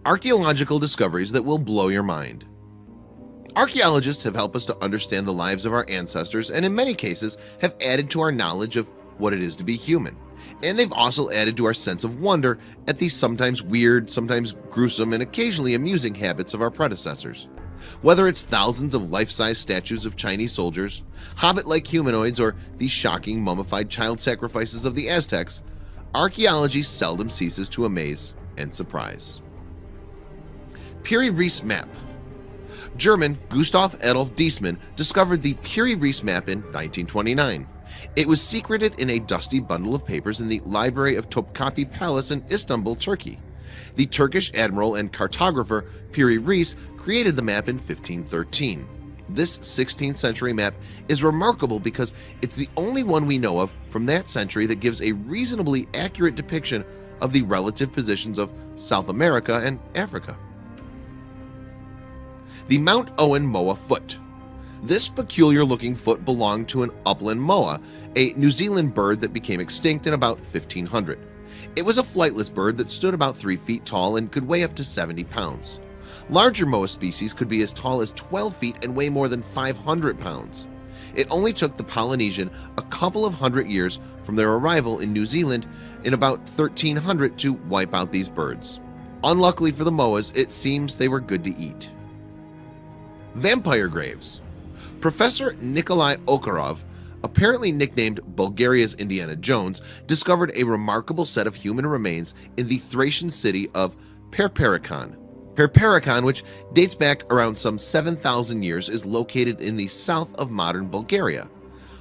Archaeological discoveries that will blow your mind. Archaeologists have helped us to understand the lives of our ancestors and in many cases have added to our knowledge of what it is to be human. And they've also added to our sense of wonder at these sometimes weird, sometimes gruesome, and occasionally amusing habits of our predecessors. Whether it's thousands of life-size statues of Chinese soldiers, hobbit-like humanoids, or these shocking mummified child sacrifices of the Aztecs, archaeology seldom ceases to amaze and surprise. Piri-Reis map. German Gustav Adolf Diesmann discovered the Piri-Reis map in 1929. It was secreted in a dusty bundle of papers in the library of Topkapi Palace in Istanbul, Turkey. The Turkish admiral and cartographer Piri-Reis created the map in 1513. This 16th century map is remarkable because it's the only one we know of from that century that gives a reasonably accurate depiction of the relative positions of South America and Africa. The Mount Owen moa foot. This peculiar-looking foot belonged to an upland moa, a New Zealand bird that became extinct in about 1500. It was a flightless bird that stood about 3 feet tall and could weigh up to 70 pounds. Larger moa species could be as tall as 12 feet and weigh more than 500 pounds. It only took the Polynesian a couple of hundred years from their arrival in New Zealand in about 1300 to wipe out these birds. Unluckily for the moas, it seems they were good to eat. Vampire graves. Professor Nikolai Okarov, apparently nicknamed Bulgaria's Indiana Jones, discovered a remarkable set of human remains in the Thracian city of Perperikon. Perperikon, which dates back around some 7,000 years, is located in the south of modern Bulgaria.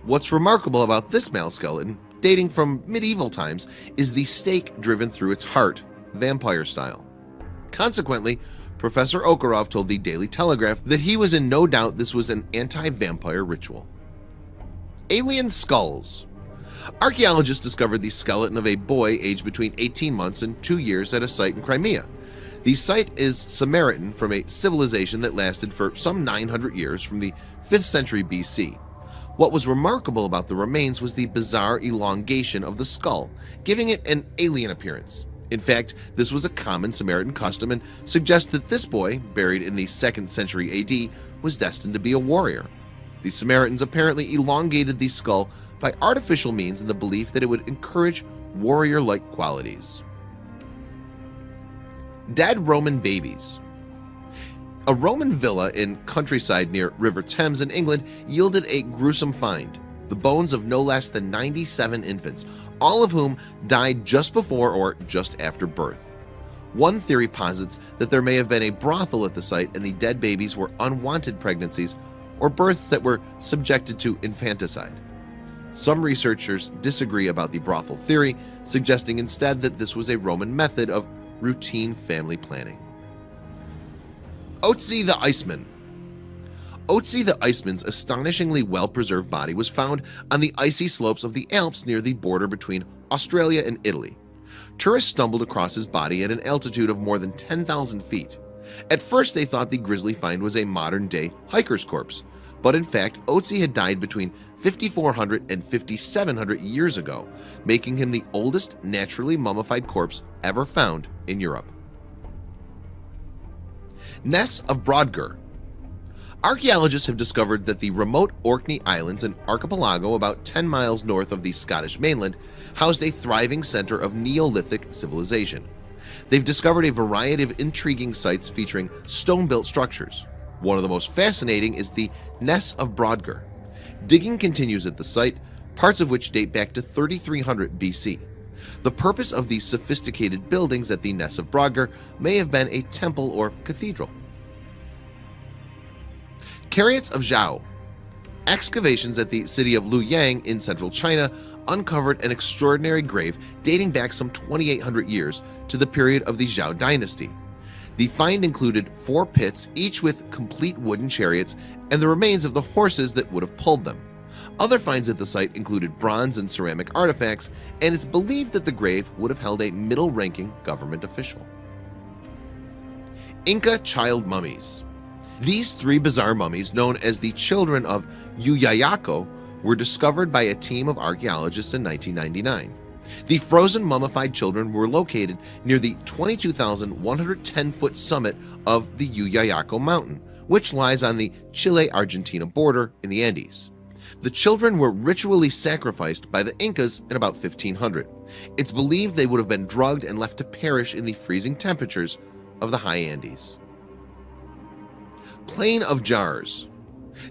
What's remarkable about this male skeleton, dating from medieval times, is the stake driven through its heart, vampire style. Consequently, Professor Okarov told the Daily Telegraph that he was in no doubt this was an anti-vampire ritual. Alien skulls. Archaeologists discovered the skeleton of a boy aged between 18 months and 2 years at a site in Crimea. The site is Samaritan, from a civilization that lasted for some 900 years from the 5th century BC. What was remarkable about the remains was the bizarre elongation of the skull, giving it an alien appearance. In fact, this was a common Samaritan custom and suggests that this boy, buried in the 2nd century AD, was destined to be a warrior. The Samaritans apparently elongated the skull by artificial means in the belief that it would encourage warrior-like qualities. Dead Roman babies. A Roman villa in countryside near River Thames in England yielded a gruesome find: the bones of no less than 97 infants, all of whom died just before or just after birth. One theory posits that there may have been a brothel at the site and the dead babies were unwanted pregnancies or births that were subjected to infanticide. Some researchers disagree about the brothel theory, suggesting instead that this was a Roman method of routine family planning. Otzi the Iceman. Otzi the Iceman's astonishingly well-preserved body was found on the icy slopes of the Alps near the border between Australia and Italy. Tourists stumbled across his body at an altitude of more than 10,000 feet. At first they thought the grisly find was a modern-day hiker's corpse, but in fact Otzi had died between 5,400 and 5,700 years ago, making him the oldest naturally mummified corpse ever found in Europe. Ness of Brodgar. Archaeologists have discovered that the remote Orkney Islands, an archipelago about 10 miles north of the Scottish mainland, housed a thriving center of Neolithic civilization. They've discovered a variety of intriguing sites featuring stone-built structures. One of the most fascinating is the Ness of Brodgar. Digging continues at the site, parts of which date back to 3300 BC. The purpose of these sophisticated buildings at the Ness of Brodgar may have been a temple or cathedral. Chariots of Zhao. Excavations at the city of Luoyang in central China uncovered an extraordinary grave dating back some 2,800 years to the period of the Zhao dynasty. The find included 4 pits, each with complete wooden chariots and the remains of the horses that would have pulled them. Other finds at the site included bronze and ceramic artifacts, and it's believed that the grave would have held a middle-ranking government official. Inca child mummies. These 3 bizarre mummies, known as the children of Yuyayako, were discovered by a team of archaeologists in 1999. The frozen mummified children were located near the 22,110-foot summit of the Uyayaco mountain, which lies on the Chile-Argentina border in the Andes. The children were ritually sacrificed by the Incas in about 1500. It's believed they would have been drugged and left to perish in the freezing temperatures of the high Andes. Plain of Jars.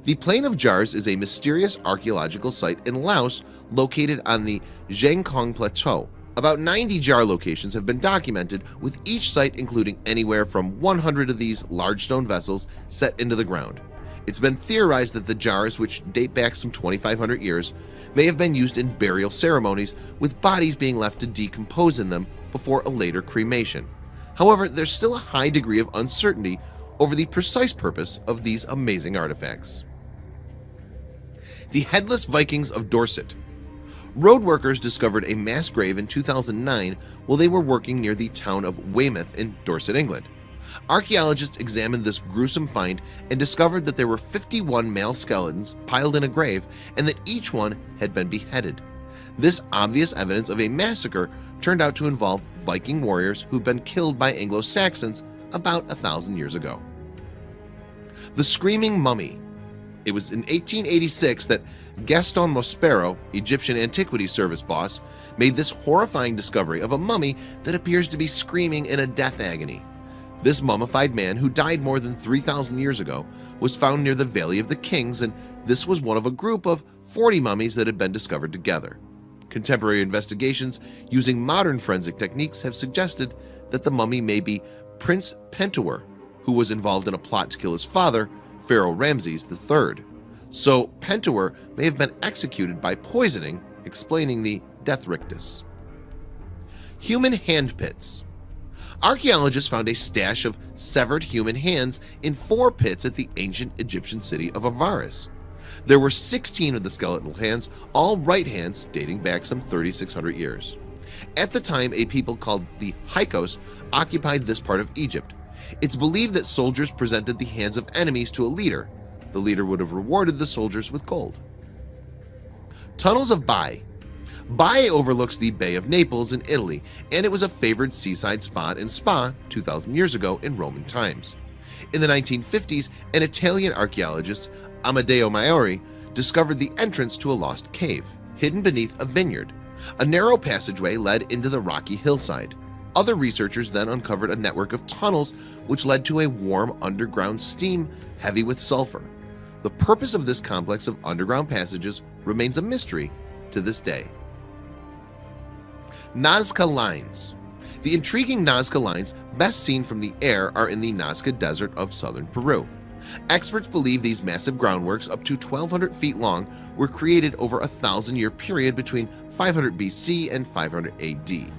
The Plain of Jars is a mysterious archaeological site in Laos located on the Zhangkong Plateau. About 90 jar locations have been documented, with each site including anywhere from 100 of these large stone vessels set into the ground. It's been theorized that the jars, which date back some 2,500 years, may have been used in burial ceremonies, with bodies being left to decompose in them before a later cremation. However, there's still a high degree of uncertainty over the precise purpose of these amazing artifacts. The Headless Vikings of Dorset. Road workers discovered a mass grave in 2009 while they were working near the town of Weymouth in Dorset, England. Archaeologists examined this gruesome find and discovered that there were 51 male skeletons piled in a grave and that each one had been beheaded. This obvious evidence of a massacre turned out to involve Viking warriors who'd been killed by Anglo-Saxons about 1,000 years ago. The Screaming Mummy. It was in 1886 that Gaston Mospero, Egyptian Antiquities Service boss, made this horrifying discovery of a mummy that appears to be screaming in a death agony. This mummified man, who died more than 3,000 years ago, was found near the Valley of the Kings, and this was one of a group of 40 mummies that had been discovered together. Contemporary investigations using modern forensic techniques have suggested that the mummy may be Prince Pentuer, who was involved in a plot to kill his father, Pharaoh Ramses III. So Pentuer may have been executed by poisoning, explaining the death rictus. Human hand pits. Archaeologists found a stash of severed human hands in 4 pits at the ancient Egyptian city of Avaris. There were 16 of the skeletal hands, all right hands dating back some 3,600 years. At the time, a people called the Hyksos occupied this part of Egypt. It's believed that soldiers presented the hands of enemies to a leader. The leader would have rewarded the soldiers with gold. Tunnels of Bai. Bai overlooks the Bay of Naples in Italy, and it was a favored seaside spot and spa 2,000 years ago in Roman times. In the 1950s, an Italian archaeologist, Amedeo Maiori, discovered the entrance to a lost cave, hidden beneath a vineyard. A narrow passageway led into the rocky hillside. Other researchers then uncovered a network of tunnels which led to a warm underground steam heavy with sulfur. The purpose of this complex of underground passages remains a mystery to this day. Nazca Lines. The intriguing Nazca Lines, best seen from the air, are in the Nazca Desert of southern Peru. Experts believe these massive groundworks, up to 1,200 feet long, were created over a 1,000-year period between 500 BC and 500 AD.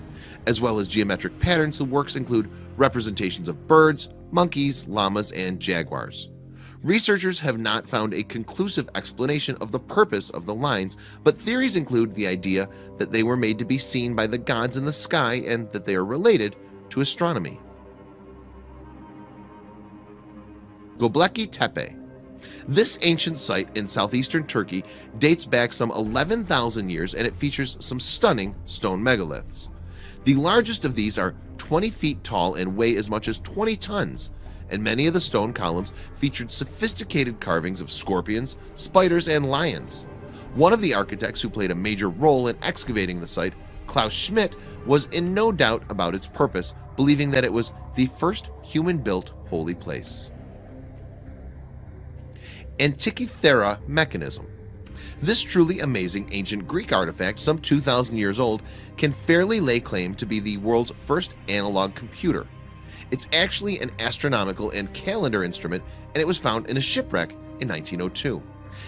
As well as geometric patterns, the works include representations of birds, monkeys, llamas, and jaguars. Researchers have not found a conclusive explanation of the purpose of the lines, but theories include the idea that they were made to be seen by the gods in the sky and that they are related to astronomy. Göbekli Tepe. This ancient site in southeastern Turkey dates back some 11,000 years, and it features some stunning stone megaliths. The largest of these are 20 feet tall and weigh as much as 20 tons, and many of the stone columns featured sophisticated carvings of scorpions, spiders, and lions. One of the architects who played a major role in excavating the site, Klaus Schmidt, was in no doubt about its purpose, believing that it was the first human-built holy place. Antikythera mechanism. This truly amazing ancient Greek artifact, some 2,000 years old, can fairly lay claim to be the world's first analog computer. It's actually an astronomical and calendar instrument, and it was found in a shipwreck in 1902.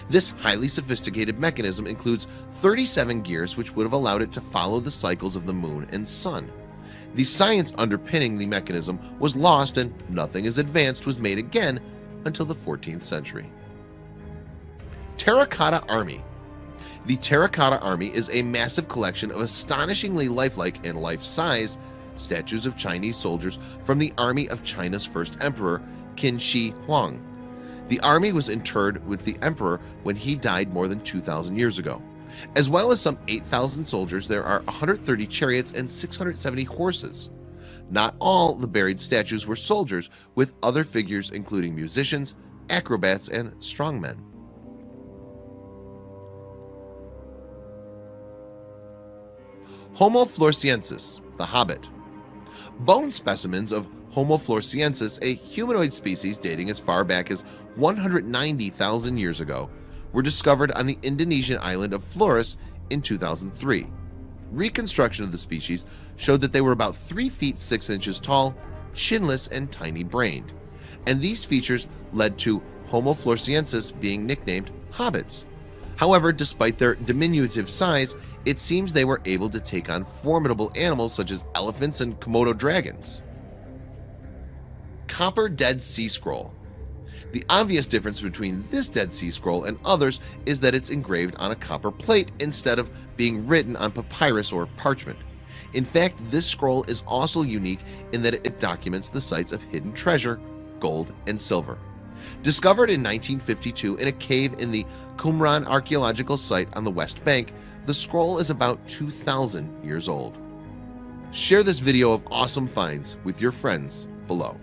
This highly sophisticated mechanism includes 37 gears, which would have allowed it to follow the cycles of the moon and sun. The science underpinning the mechanism was lost, and nothing as advanced was made again until the 14th century. Terracotta Army. The Terracotta Army is a massive collection of astonishingly lifelike and life-size statues of Chinese soldiers from the army of China's first emperor, Qin Shi Huang. The army was interred with the emperor when he died more than 2,000 years ago. As well as some 8,000 soldiers, there are 130 chariots and 670 horses. Not all the buried statues were soldiers, with other figures including musicians, acrobats, and strongmen. Homo floresiensis, the Hobbit. Bone specimens of Homo floresiensis, a humanoid species dating as far back as 190,000 years ago, were discovered on the Indonesian island of Flores in 2003. Reconstruction of the species showed that they were about 3 feet 6 inches tall, chinless, and tiny-brained, and these features led to Homo floresiensis being nicknamed hobbits. However, despite their diminutive size, it seems they were able to take on formidable animals such as elephants and Komodo dragons. Copper Dead Sea Scroll. The obvious difference between this Dead Sea Scroll and others is that it's engraved on a copper plate instead of being written on papyrus or parchment. In fact, this scroll is also unique in that it documents the sites of hidden treasure, gold, and silver. Discovered in 1952 in a cave in the Qumran archaeological site on the West Bank, the scroll is about 2,000 years old. Share this video of awesome finds with your friends below.